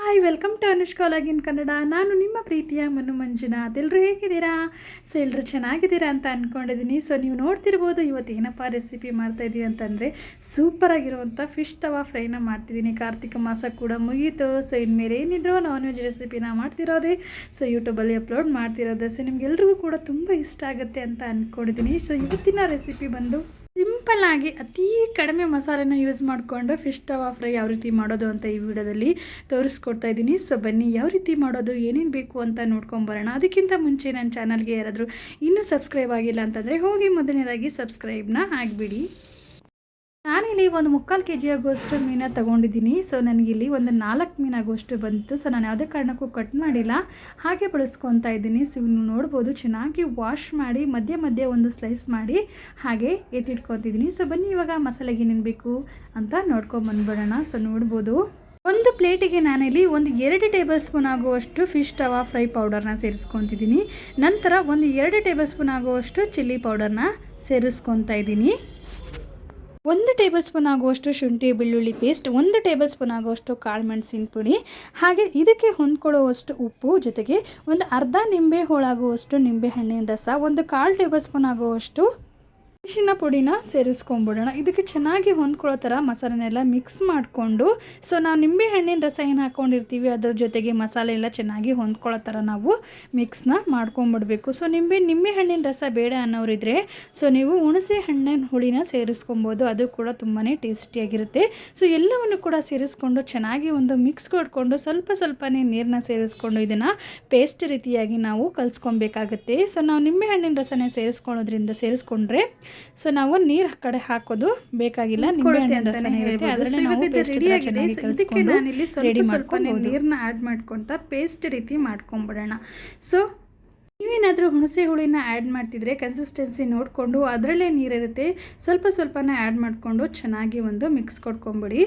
Hi welcome to Anushka login Kannada. ನಾನು ನಿಮ್ಮ ಪ್ರೀತಿಯ ಮನು ಮಂಜುನಾಥ್. ಎಲ್ಲರೂ ಹೇಗಿದ್ದೀರಾ? ಸೊ ಎಲ್ಲರೂ ಚೆನ್ನಾಗಿದ್ದೀರಾ ಅಂತ ಅಂದ್ಕೊಂಡಿದ್ದೀನಿ. ಸೊ ನೀವು ನೋಡ್ತಿರ್ಬೋದು ಇವತ್ತು ಏನಪ್ಪ ರೆಸಿಪಿ ಮಾಡ್ತಾಯಿದ್ದೀವಿ ಅಂತಂದರೆ ಸೂಪರಾಗಿರುವಂಥ ಫಿಶ್ ತವಾ ಫ್ರೈನ ಮಾಡ್ತಿದ್ದೀನಿ. ಕಾರ್ತಿಕ ಮಾಸ ಕೂಡ ಮುಗೀತು. ಸೊ ಇನ್ಮೇಲೆ ಏನಿದ್ರು ನಾನ್ ವೆಜ್ ರೆಸಿಪಿನ ಮಾಡ್ತಿರೋದೇ, ಸೊ ಯೂಟ್ಯೂಬಲ್ಲಿ ಅಪ್ಲೋಡ್ ಮಾಡ್ತಿರೋದು. ಸೊ ನಿಮ್ಗೆಲ್ರಿಗೂ ಕೂಡ ತುಂಬ ಇಷ್ಟ ಆಗುತ್ತೆ ಅಂತ ಅಂದ್ಕೊಂಡಿದ್ದೀನಿ. ಸೊ ಇವತ್ತಿನ ರೆಸಿಪಿ ಬಂದು ಸಿಂಪಲ್ಲಾಗಿ ಅತೀ ಕಡಿಮೆ ಮಸಾಲೆನ ಯೂಸ್ ಮಾಡಿಕೊಂಡು ಫಿಶ್ ತವಾ ಫ್ರೈ ಯಾವ ರೀತಿ ಮಾಡೋದು ಅಂತ ಈ ವಿಡಿಯೋದಲ್ಲಿ ತೋರಿಸ್ಕೊಡ್ತಾ ಇದ್ದೀನಿ. ಸೊ ಬನ್ನಿ ಯಾವ ರೀತಿ ಮಾಡೋದು, ಏನೇನು ಬೇಕು ಅಂತ ನೋಡ್ಕೊಂಬರೋಣ. ಅದಕ್ಕಿಂತ ಮುಂಚೆ ನನ್ನ ಚಾನಲ್ಗೆ ಯಾರಾದರೂ ಇನ್ನೂ ಸಬ್ಸ್ಕ್ರೈಬ್ ಆಗಿಲ್ಲ ಅಂತಂದರೆ ಹೋಗಿ ಮೊದಲನೇದಾಗಿ ಸಬ್ಸ್ಕ್ರೈಬ್ನ ಆಗಿಬಿಡಿ. ನಾನಿಲ್ಲಿ ಒಂದು 3/4 kg ಆಗುವಷ್ಟು ಮೀನ ತೊಗೊಂಡಿದ್ದೀನಿ. ಸೊ ನನಗಿಲ್ಲಿ ಒಂದು 4 ಮೀನಾಗುವಷ್ಟು ಬಂತು. ಸೊ ನಾನು ಯಾವುದೇ ಕಾರಣಕ್ಕೂ ಕಟ್ ಮಾಡಿಲ್ಲ, ಹಾಗೆ ಬಳಸ್ಕೊತಾ ಇದ್ದೀನಿ. ಸೊ ನೀವು ನೋಡ್ಬೋದು ಚೆನ್ನಾಗಿ ವಾಶ್ ಮಾಡಿ ಮಧ್ಯೆ ಒಂದು ಸ್ಲೈಸ್ ಮಾಡಿ ಹಾಗೆ ಎತ್ತಿಟ್ಕೊತಿದ್ದೀನಿ. ಸೊ ಬನ್ನಿ ಇವಾಗ ಮಸಾಲೆಗೆ ಏನೇನು ಬೇಕು ಅಂತ ನೋಡ್ಕೊಂಬಂದ್ಬಿಡೋಣ. ಸೊ ನೋಡ್ಬೋದು ಒಂದು ಪ್ಲೇಟಿಗೆ ನಾನಿಲ್ಲಿ ಒಂದು 2 ಟೇಬಲ್ ಸ್ಪೂನ್ ಆಗುವಷ್ಟು ಫಿಶ್ ತವಾ ಫ್ರೈ ಪೌಡರ್ನ ಸೇರಿಸ್ಕೊತಿದ್ದೀನಿ. ನಂತರ ಒಂದು 2 ಟೇಬಲ್ ಸ್ಪೂನ್ ಆಗುವಷ್ಟು ಚಿಲ್ಲಿ ಪೌಡರ್ನ ಸೇರಿಸ್ಕೊತಾ ಇದ್ದೀನಿ. 1 ಟೇಬಲ್ ಸ್ಪೂನ್ ಆಗುವಷ್ಟು ಶುಂಠಿ ಬೆಳ್ಳುಳ್ಳಿ ಪೇಸ್ಟ್, 1 ಟೇಬಲ್ ಸ್ಪೂನ್ ಆಗುವಷ್ಟು ಕಾಳು ಮೆಣಸಿನ ಪುಡಿ, ಹಾಗೆ ಇದಕ್ಕೆ ಹೊಂದ್ಕೊಳ್ಳುವಷ್ಟು ಉಪ್ಪು, ಜೊತೆಗೆ ಒಂದು ಅರ್ಧ ನಿಂಬೆ ಹೋಳಾಗುವಷ್ಟು ನಿಂಬೆ ಹಣ್ಣಿನ ರಸ, 1/4 ಟೇಬಲ್ ಸ್ಪೂನ್ ಆಗುವಷ್ಟು ಅರಿಶಿನ ಪುಡಿನ ಸೇರಿಸ್ಕೊಂಡ್ಬಿಡೋಣ. ಇದಕ್ಕೆ ಚೆನ್ನಾಗಿ ಹೊಂದ್ಕೊಳ್ಳೋ ಥರ ಮಸಾಲೆನೆಲ್ಲ ಮಿಕ್ಸ್ ಮಾಡಿಕೊಂಡು, ಸೊ ನಾವು ನಿಂಬೆ ಹಣ್ಣಿನ ರಸ ಏನು ಹಾಕ್ಕೊಂಡಿರ್ತೀವಿ ಅದ್ರ ಜೊತೆಗೆ ಮಸಾಲೆ ಎಲ್ಲ ಚೆನ್ನಾಗಿ ಹೊಂದ್ಕೊಳ್ಳೋ ಥರ ನಾವು ಮಿಕ್ಸ್ನ ಮಾಡ್ಕೊಂಬಿಡ್ಬೇಕು. ಸೊ ನಿಂಬೆ ಹಣ್ಣಿನ ರಸ ಬೇಡ ಅನ್ನೋರಿದ್ರೆ ಸೊ ನೀವು ಹುಣಸೆ ಹಣ್ಣಿನ ಹುಳಿನ ಸೇರಿಸ್ಕೊಬೋದು, ಅದು ಕೂಡ ತುಂಬಾ ಟೇಸ್ಟಿಯಾಗಿರುತ್ತೆ. ಸೊ ಎಲ್ಲವನ್ನು ಕೂಡ ಸೇರಿಸ್ಕೊಂಡು ಚೆನ್ನಾಗಿ ಒಂದು ಮಿಕ್ಸ್ ಕೊಡ್ಕೊಂಡು ಸ್ವಲ್ಪನೇ ನೀರನ್ನ ಸೇರಿಸ್ಕೊಂಡು ಇದನ್ನು ಪೇಸ್ಟ್ ರೀತಿಯಾಗಿ ನಾವು ಕಲಿಸ್ಕೊಬೇಕಾಗುತ್ತೆ. ಸೊ ನಾವು ನಿಂಬೆ ಹಣ್ಣಿನ ರಸನೇ ಸೇರಿಸ್ಕೊಂಡ್ರೆ ಸೊ ನಾವು ನೀರು ಕಡೆ ಹಾಕೋದು ಬೇಕಾಗಿಲ್ಲ. ನಾನಿಲ್ಲಿ ಸ್ವಲ್ಪ ನೀರನ್ನ ಆ್ಯಡ್ ಮಾಡ್ಕೊತ ಪೇಸ್ಟ್ ರೀತಿ ಮಾಡ್ಕೊಂಬಿಡೋಣ. ಸೊ ನೀವೇನಾದರೂ ಹುಣಸೆ ಹುಳಿನ ಆ್ಯಡ್ ಮಾಡ್ತಿದ್ರೆ ಕನ್ಸಿಸ್ಟೆನ್ಸಿ ನೋಡಿಕೊಂಡು ಅದರಲ್ಲೇ ನೀರಿರುತ್ತೆ ಸ್ವಲ್ಪನೇ ಆ್ಯಡ್ ಮಾಡಿಕೊಂಡು ಚೆನ್ನಾಗಿ ಒಂದು ಮಿಕ್ಸ್ ಕೊಡ್ಕೊಂಬಿಡಿ.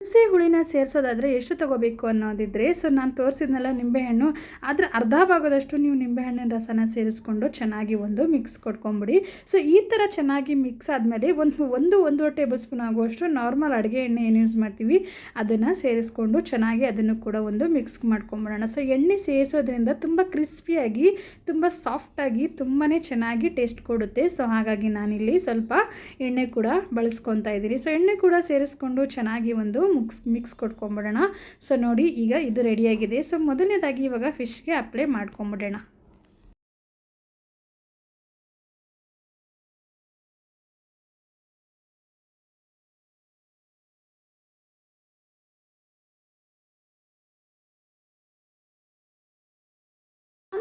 ಹುಣಸೆ ಹುಳಿನ ಸೇರಿಸೋದಾದರೆ ಎಷ್ಟು ತೊಗೋಬೇಕು ಅನ್ನೋದಿದ್ರೆ ಸೊ ನಾನು ತೋರಿಸಿದ್ನಲ್ಲ ನಿಂಬೆಹಣ್ಣು, ಅದರ ಅರ್ಧ ಭಾಗದಷ್ಟು ನೀವು ನಿಂಬೆಹಣ್ಣಿನ ರಸನ ಸೇರಿಸ್ಕೊಂಡು ಚೆನ್ನಾಗಿ ಒಂದು ಮಿಕ್ಸ್ ಕೊಡ್ಕೊಂಬಿಡಿ. ಸೊ ಈ ಥರ ಚೆನ್ನಾಗಿ ಮಿಕ್ಸ್ ಆದಮೇಲೆ ಒಂದೂವರೆ ಟೇಬಲ್ ಸ್ಪೂನ್ ಆಗುವಷ್ಟು ನಾರ್ಮಲ್ ಅಡುಗೆ ಎಣ್ಣೆ ಏನು ಯೂಸ್ ಮಾಡ್ತೀವಿ ಅದನ್ನು ಸೇರಿಸ್ಕೊಂಡು ಚೆನ್ನಾಗಿ ಅದನ್ನು ಕೂಡ ಒಂದು ಮಿಕ್ಸ್ ಮಾಡ್ಕೊಂಬಿಡೋಣ. ಸೊ ಎಣ್ಣೆ ಸೇರಿಸೋದ್ರಿಂದ ತುಂಬ ಕ್ರಿಸ್ಪಿಯಾಗಿ ತುಂಬ ಸಾಫ್ಟಾಗಿ ತುಂಬಾ ಚೆನ್ನಾಗಿ ಟೇಸ್ಟ್ ಕೊಡುತ್ತೆ. ಸೊ ಹಾಗಾಗಿ ನಾನಿಲ್ಲಿ ಸ್ವಲ್ಪ ಎಣ್ಣೆ ಕೂಡ ಬಳಸ್ಕೊತಾ ಇದ್ದೀನಿ. ಸೊ ಎಣ್ಣೆ ಕೂಡ ಸೇರಿಸ್ಕೊಂಡು ಚೆನ್ನಾಗಿ ಒಂದು ಮಿಕ್ಸ್ ಕೊಟ್ಕೊಂಬಿಡೋಣ. ಸೊ ನೋಡಿ ಈಗ ಇದು ರೆಡಿಯಾಗಿದೆ. ಸೊ ಮೊದಲನೇದಾಗಿ ಇವಾಗ ಫಿಶ್ಗೆ ಅಪ್ಲೈ ಮಾಡ್ಕೊಂಬಿಡೋಣ.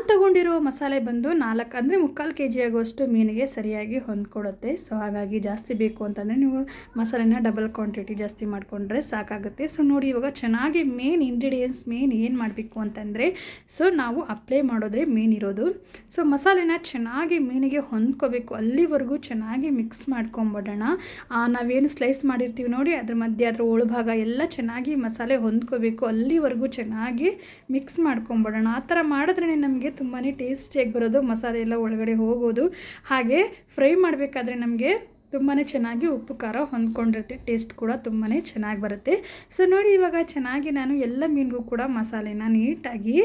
ತಗೊಂಡಿರೋ ಮಸಾಲೆ ಬಂದು 4 ಅಂದರೆ 3/4 kg ಆಗುವಷ್ಟು ಮೀನಿಗೆ ಸರಿಯಾಗಿ ಹೊಂದ್ಕೊಡುತ್ತೆ. ಸೊ ಹಾಗಾಗಿ ಜಾಸ್ತಿ ಬೇಕು ಅಂತಂದರೆ ನೀವು ಮಸಾಲೆನ ಡಬಲ್ ಕ್ವಾಂಟಿಟಿ ಜಾಸ್ತಿ ಮಾಡಿಕೊಂಡ್ರೆ ಸಾಕಾಗುತ್ತೆ. ಸೊ ನೋಡಿ ಇವಾಗ ಚೆನ್ನಾಗಿ ಮೇನ್ ಇಂಗ್ರೀಡಿಯೆಂಟ್ಸ್ ಏನು ಮಾಡಬೇಕು ಅಂತಂದರೆ ಸೊ ನಾವು ಅಪ್ಲೈ ಮಾಡೋದ್ರೆ ಮೇನ್ ಇರೋದು. ಸೊ ಮಸಾಲೆನ ಚೆನ್ನಾಗಿ ಮೀನಿಗೆ ಹೊಂದ್ಕೋಬೇಕು, ಅಲ್ಲಿವರೆಗೂ ಚೆನ್ನಾಗಿ ಮಿಕ್ಸ್ ಮಾಡ್ಕೊಂಬಿಡೋಣ. ನಾವೇನು ಸ್ಲೈಸ್ ಮಾಡಿರ್ತೀವಿ ನೋಡಿ ಅದ್ರ ಮಧ್ಯೆ ಅದರ ಒಳಭಾಗ ಎಲ್ಲ ಚೆನ್ನಾಗಿ ಮಸಾಲೆ ಹೊಂದ್ಕೋಬೇಕು, ಅಲ್ಲಿವರೆಗೂ ಚೆನ್ನಾಗಿ ಮಿಕ್ಸ್ ಮಾಡ್ಕೊಂಬಿಡೋಣ. ಆ ಥರ ಮಾಡಿದ್ರೇ ನಮಗೆ ತುಂಬಾ ಟೇಸ್ಟಿಯಾಗಿ ಬರೋದು, ಮಸಾಲೆ ಎಲ್ಲ ಒಳಗಡೆ ಹೋಗೋದು. ಹಾಗೆ ಫ್ರೈ ಮಾಡಬೇಕಾದ್ರೆ ನಮಗೆ ತುಂಬಾ ಚೆನ್ನಾಗಿ ಉಪ್ಪು ಖಾರ ಹೊಂದ್ಕೊಂಡಿರುತ್ತೆ, ಟೇಸ್ಟ್ ಕೂಡ ತುಂಬಾ ಚೆನ್ನಾಗಿ ಬರುತ್ತೆ. ಸೊ ನೋಡಿ ಇವಾಗ ಚೆನ್ನಾಗಿ ನಾನು ಎಲ್ಲ ಮೀನಿಗೂ ಕೂಡ ಮಸಾಲೆನ ನೀಟಾಗಿ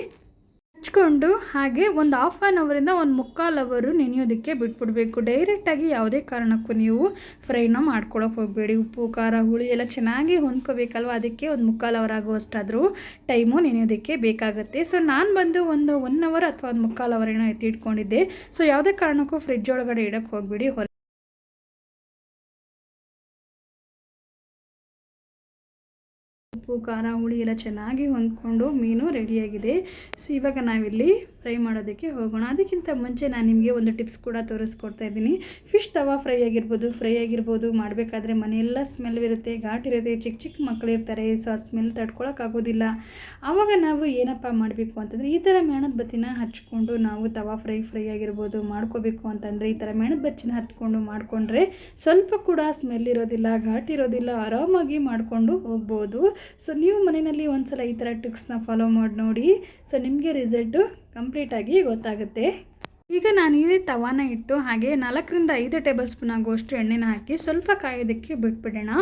ಹಚ್ಕೊಂಡು ಹಾಗೆ ಒಂದು 1/2 ಅವರಿಂದ 1/4 ಅವರು ನೆನೆಯೋದಕ್ಕೆ ಬಿಟ್ಬಿಡಬೇಕು. ಡೈರೆಕ್ಟಾಗಿ ಯಾವುದೇ ಕಾರಣಕ್ಕೂ ನೀವು ಫ್ರೈನ ಮಾಡ್ಕೊಳ್ಳೋಕೆ ಹೋಗಬೇಡಿ. ಉಪ್ಪು ಖಾರ ಹುಳಿ ಎಲ್ಲ ಚೆನ್ನಾಗಿ ಹೊಂದ್ಕೋಬೇಕಲ್ವ, ಅದಕ್ಕೆ ಒಂದು 1/4 ಅವರ್ ಆಗುವಷ್ಟಾದರೂ ಟೈಮು ನೆನೆಯೋದಕ್ಕೆ ಬೇಕಾಗುತ್ತೆ. ಸೊ ನಾನು ಬಂದು ಒಂದು 1 ಅವರ್ ಅಥವಾ 1/4 ಅವರ್ ಏನೋ ಎತ್ತಿಟ್ಕೊಂಡಿದ್ದೆ. ಸೊ ಯಾವುದೇ ಕಾರಣಕ್ಕೂ ಫ್ರಿಡ್ಜ್ ಒಳಗಡೆ ಇಡೋಕ್ಕೆ ಹೋಗಬೇಡಿ. ಉಪ್ಪು ಖಾರ ಹುಳಿ ಎಲ್ಲ ಚೆನ್ನಾಗಿ ಹೊಂದ್ಕೊಂಡು ಮೀನು ರೆಡಿಯಾಗಿದೆ. ಸೊ ಇವಾಗ ನಾವಿಲ್ಲಿ ಫ್ರೈ ಮಾಡೋದಕ್ಕೆ ಹೋಗೋಣ. ಅದಕ್ಕಿಂತ ಮುಂಚೆ ನಾನು ನಿಮಗೆ ಒಂದು ಟಿಪ್ಸ್ ಕೂಡ ತೋರಿಸ್ಕೊಡ್ತಾ ಇದ್ದೀನಿ. ಫಿಶ್ ತವಾ ಫ್ರೈ ಆಗಿರ್ಬೋದು ಮಾಡಬೇಕಾದ್ರೆ ಮನೆಯೆಲ್ಲ ಸ್ಮೆಲ್ ಇರುತ್ತೆ, ಘಾಟಿರುತ್ತೆ, ಚಿಕ್ಕ ಮಕ್ಕಳಿರ್ತಾರೆ. ಸೊ ಆ ಸ್ಮೆಲ್ ತಡ್ಕೊಳಕ್ಕಾಗೋದಿಲ್ಲ. ಆವಾಗ ನಾವು ಏನಪ್ಪ ಮಾಡಬೇಕು ಅಂತಂದರೆ ಈ ಥರ ಮೇಣದ ಬತ್ತಿನ ಹಚ್ಕೊಂಡು ನಾವು ತವಾ ಫ್ರೈ ಆಗಿರ್ಬೋದು ಮಾಡ್ಕೋಬೇಕು ಅಂತಂದರೆ ಈ ಥರ ಮೇಣದ ಬಚ್ಚಿನ ಹಚ್ಕೊಂಡು ಮಾಡಿಕೊಂಡ್ರೆ ಸ್ವಲ್ಪ ಕೂಡ ಸ್ಮೆಲ್ ಇರೋದಿಲ್ಲ, ಘಾಟಿ ಇರೋದಿಲ್ಲ, ಆರಾಮಾಗಿ ಮಾಡಿಕೊಂಡು ಹೋಗ್ಬೋದು. ಸೊ ನೀವು ಮನೆಯಲ್ಲಿ ಒಂದ್ಸಲ ಈ ಥರ ಟಿಪ್ಸ್ನ ಫಾಲೋ ಮಾಡಿ ನೋಡಿ. ಸೊ ನಿಮಗೆ ರಿಸಲ್ಟು ಕಂಪ್ಲೀಟಾಗಿ ಗೊತ್ತಾಗುತ್ತೆ. ಈಗ ನಾನು ಈ ತವಾನ ಇಟ್ಟು ಹಾಗೆ 4-5 ಟೇಬಲ್ ಸ್ಪೂನ್ ಆಗುವಷ್ಟು ಎಣ್ಣೆನ ಹಾಕಿ ಸ್ವಲ್ಪ ಕಾಯೋದಕ್ಕೆ ಬಿಟ್ಬಿಡೋಣ.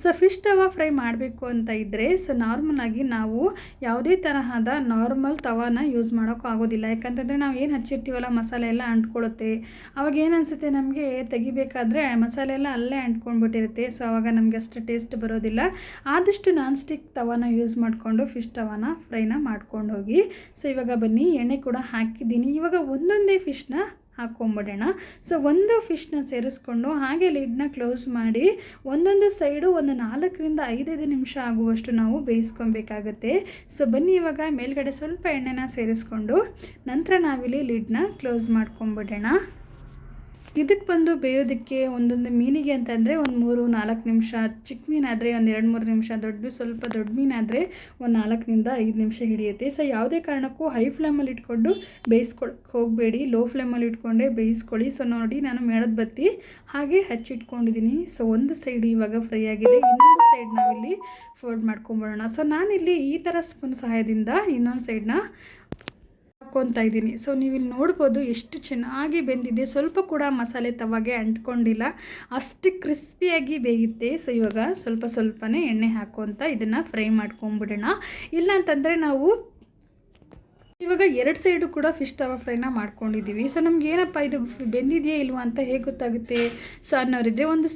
ಸೊ ಫಿಶ್ ತವಾ ಫ್ರೈ ಮಾಡಬೇಕು ಅಂತ ಇದ್ದರೆ ನಾರ್ಮಲಾಗಿ ನಾವು ಯಾವುದೇ ತರಹದ ನಾರ್ಮಲ್ ತವಾನ ಯೂಸ್ ಮಾಡೋಕ್ಕೂ ಆಗೋದಿಲ್ಲ. ಯಾಕಂತಂದರೆ ನಾವು ಏನು ಹಚ್ಚಿರ್ತೀವಲ್ಲ ಮಸಾಲೆ ಎಲ್ಲ ಅಂಟ್ಕೊಳ್ಳುತ್ತೆ. ಅವಾಗ ಏನು ಅನಿಸುತ್ತೆ ನಮಗೆ ತೆಗಿಬೇಕಾದ್ರೆ ಮಸಾಲೆ ಎಲ್ಲ ಅಲ್ಲೇ ಅಂಟ್ಕೊಂಡ್ಬಿಟ್ಟಿರುತ್ತೆ. ಸೊ ಆವಾಗ ನಮಗೆ ಅಷ್ಟು ಟೇಸ್ಟ್ ಬರೋದಿಲ್ಲ. ಆದಷ್ಟು ನಾನ್ ಸ್ಟಿಕ್ ತವಾನ ಯೂಸ್ ಮಾಡಿಕೊಂಡು ಫಿಶ್ ತವಾನ ಫ್ರೈನ ಮಾಡ್ಕೊಂಡು ಹೋಗಿ. ಸೊ ಇವಾಗ ಬನ್ನಿ, ಎಣ್ಣೆ ಕೂಡ ಹಾಕಿದ್ದೀನಿ. ಇವಾಗ ಒಂದೊಂದೇ ಫಿಶ್ನ ಹಾಕ್ಕೊಂಬಿಡೋಣ. ಸೊ ಒಂದು ಫಿಶ್ನ ಸೇರಿಸ್ಕೊಂಡು ಹಾಗೆ ಲಿಡ್ನ ಕ್ಲೋಸ್ ಮಾಡಿ ಒಂದೊಂದು ಸೈಡು ಒಂದು 4-5 ನಿಮಿಷ ಆಗುವಷ್ಟು ನಾವು ಬೇಯಿಸ್ಕೊಬೇಕಾಗತ್ತೆ. ಸೊ ಬನ್ನಿ, ಇವಾಗ ಮೇಲ್ಗಡೆ ಸ್ವಲ್ಪ ಎಣ್ಣೆನ ಸೇರಿಸ್ಕೊಂಡು ನಂತರ ನಾವಿಲ್ಲಿ ಲಿಡ್ನ ಕ್ಲೋಸ್ ಮಾಡ್ಕೊಂಬಿಡೋಣ. ಇದಕ್ಕೆ ಬಂದು ಬೇಯೋದಕ್ಕೆ ಒಂದೊಂದು ಮೀನಿಗೆ ಅಂತಂದರೆ ಒಂದು 3-4 ನಿಮಿಷ, ಚಿಕ್ಕ ಮೀನಾದರೆ ಒಂದು 2-3 ನಿಮಿಷ, ಸ್ವಲ್ಪ ದೊಡ್ಡ ಮೀನಾದರೆ ಒಂದು 4-5 ನಿಮಿಷ ಹಿಡಿಯುತ್ತೆ. ಸೊ ಯಾವುದೇ ಕಾರಣಕ್ಕೂ ಹೈ ಫ್ಲೇಮಲ್ಲಿ ಇಟ್ಕೊಂಡು ಬೇಯಿಸ್ಕೊಳಕ್ಕೆ ಹೋಗಬೇಡಿ, ಲೋ ಫ್ಲೇಮಲ್ಲಿ ಇಟ್ಕೊಂಡೇ ಬೇಯಿಸ್ಕೊಳ್ಳಿ. ಸೊ ನೋಡಿ, ನಾನು ಮೇಣದ ಬತ್ತಿ ಹಾಗೆ ಹಚ್ಚಿಟ್ಕೊಂಡಿದ್ದೀನಿ. ಸೊ ಒಂದು ಸೈಡ್ ಇವಾಗ ಫ್ರೈ ಆಗಿದೆ, ಇನ್ನೊಂದು ಸೈಡ್ ನಾವಿಲ್ಲಿ ಫೋಲ್ಡ್ ಮಾಡ್ಕೊಂಬಿಡೋಣ. ಸೊ ನಾನಿಲ್ಲಿ ಈ ಥರ ಸ್ಪೂನ್ ಸಹಾಯದಿಂದ ಇನ್ನೊಂದು ಸೈಡ್ನ ಹಾಕ್ಕೊತಾ ಇದ್ದೀನಿ. ಸೊ ನೀವಿಲ್ಲಿ ನೋಡ್ಬೋದು ಎಷ್ಟು ಚೆನ್ನಾಗಿ ಬೆಂದಿದೆ, ಸ್ವಲ್ಪ ಕೂಡ ಮಸಾಲೆ ತವಾಗೆ ಅಂಟ್ಕೊಂಡಿಲ್ಲ, ಅಷ್ಟು ಕ್ರಿಸ್ಪಿಯಾಗಿ ಬೇಯುತ್ತೆ. ಸೊ ಇವಾಗ ಸ್ವಲ್ಪನೇ ಎಣ್ಣೆ ಹಾಕ್ಕೊತ ಇದನ್ನು ಫ್ರೈ ಮಾಡ್ಕೊಂಬಿಡೋಣ. ಇಲ್ಲ ಅಂತಂದರೆ ನಾವು ಇವಾಗ 2 ಸೈಡು ಕೂಡ ಫಿಶ್ ತವಾ ಫ್ರೈನ ಮಾಡ್ಕೊಂಡಿದ್ದೀವಿ. ಸೊ ನಮ್ಗೆ ಏನಪ್ಪ ಇದು ಬೆಂದಿದೆಯೇ ಇಲ್ವಾ ಅಂತ ಹೇಗೆ ಗೊತ್ತಾಗುತ್ತೆ? ಸೊ ಅನ್ನೋರಿದ್ರೆ ಒಂದು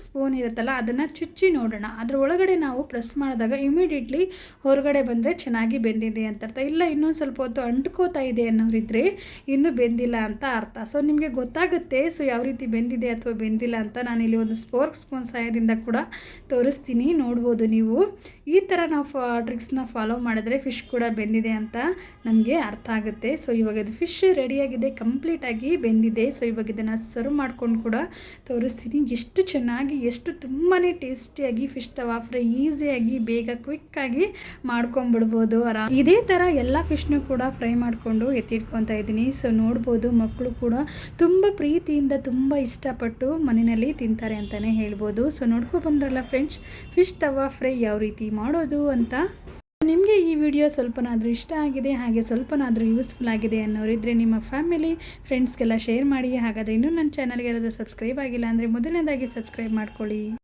ಸ್ಪೂನ್ ಇರುತ್ತಲ್ಲ, ಅದನ್ನು ಚುಚ್ಚಿ ನೋಡೋಣ. ಅದ್ರ ಒಳಗಡೆ ನಾವು ಪ್ರೆಸ್ ಮಾಡಿದಾಗ ಇಮಿಡಿಯೇಟ್ಲಿ ಹೊರಗಡೆ ಬಂದರೆ ಚೆನ್ನಾಗಿ ಬೆಂದಿದೆ ಅಂತ ಅರ್ಥ. ಇಲ್ಲ ಇನ್ನೊಂದು ಸ್ವಲ್ಪ ಹೊತ್ತು ಅಂಟ್ಕೋತಾ ಇದೆ ಅನ್ನೋರಿದ್ರೆ ಇನ್ನೂ ಬೆಂದಿಲ್ಲ ಅಂತ ಅರ್ಥ. ಸೊ ನಿಮಗೆ ಗೊತ್ತಾಗುತ್ತೆ ಸೊ ಯಾವ ರೀತಿ ಬೆಂದಿದೆ ಅಥವಾ ಬೆಂದಿಲ್ಲ ಅಂತ. ನಾನಿಲ್ಲಿ ಒಂದು ಸ್ಪೂನ್ ಸಹಾಯದಿಂದ ಕೂಡ ತೋರಿಸ್ತೀನಿ, ನೋಡ್ಬೋದು ನೀವು. ಈ ಥರ ನಾವು ಟ್ರಿಕ್ಸ್ನ ಫಾಲೋ ಮಾಡಿದ್ರೆ ಫಿಶ್ ಕೂಡ ಬೆಂದಿದೆ ಅಂತ ನಮಗೆ ಅರ್ಥ ಆಗುತ್ತೆ. ಸೊ ಇವಾಗ ಇದು ಫಿಶ್ ರೆಡಿಯಾಗಿದೆ, ಕಂಪ್ಲೀಟಾಗಿ ಬೆಂದಿದೆ. ಸೊ ಇವಾಗ ಇದನ್ನು ಸರ್ವ್ ಮಾಡ್ಕೊಂಡು ಕೂಡ ತೋರಿಸ್ತೀನಿ. ಎಷ್ಟು ಚೆನ್ನಾಗಿ, ಎಷ್ಟು ತುಂಬಾ ಟೇಸ್ಟಿಯಾಗಿ ಫಿಶ್ ತವಾ ಫ್ರೈ ಈಸಿಯಾಗಿ ಬೇಗ ಕ್ವಿಕ್ಕಾಗಿ ಮಾಡ್ಕೊಂಬಿಡ್ಬೋದು. ಇದೇ ಥರ ಎಲ್ಲ ಫಿಶ್ನು ಕೂಡ ಫ್ರೈ ಮಾಡಿಕೊಂಡು ಎತ್ತಿಟ್ಕೊತಾ ಇದ್ದೀನಿ. ಸೊ ನೋಡ್ಬೋದು, ಮಕ್ಕಳು ಕೂಡ ತುಂಬ ಪ್ರೀತಿಯಿಂದ ತುಂಬ ಇಷ್ಟಪಟ್ಟು ಮನೆಯಲ್ಲಿ ತಿಂತಾರೆ ಅಂತಲೇ ಹೇಳ್ಬೋದು. ಸೊ ಬಂದ್ರಲ್ಲ ಫ್ರೆಂಡ್ಸ್, ಫಿಶ್ ತವಾ ಫ್ರೈ ಯಾವ ರೀತಿ ಮಾಡೋದು ಅಂತ. ನಿಮಗೆ ಈ ವಿಡಿಯೋ ಸ್ವಲ್ಪನಾದರೂ ಇಷ್ಟ ಆಗಿದೆ, ಹಾಗೆ ಸ್ವಲ್ಪನಾದರೂ ಯೂಸ್ಫುಲ್ ಆಗಿದೆ ಅನ್ನೋರಿದ್ದರೆ ನಿಮ್ಮ ಫ್ಯಾಮಿಲಿ ಫ್ರೆಂಡ್ಸ್ಗೆಲ್ಲ ಶೇರ್ ಮಾಡಿ. ಹಾಗಾದರೆ ಇನ್ನೂ ನನ್ನ ಚಾನಲ್ಗೆ ಯಾರಾದರೂ ಸಬ್ಸ್ಕ್ರೈಬ್ ಆಗಿಲ್ಲ ಅಂದರೆ ಮೊದಲನೇದಾಗಿ ಸಬ್ಸ್ಕ್ರೈಬ್ ಮಾಡ್ಕೊಳ್ಳಿ.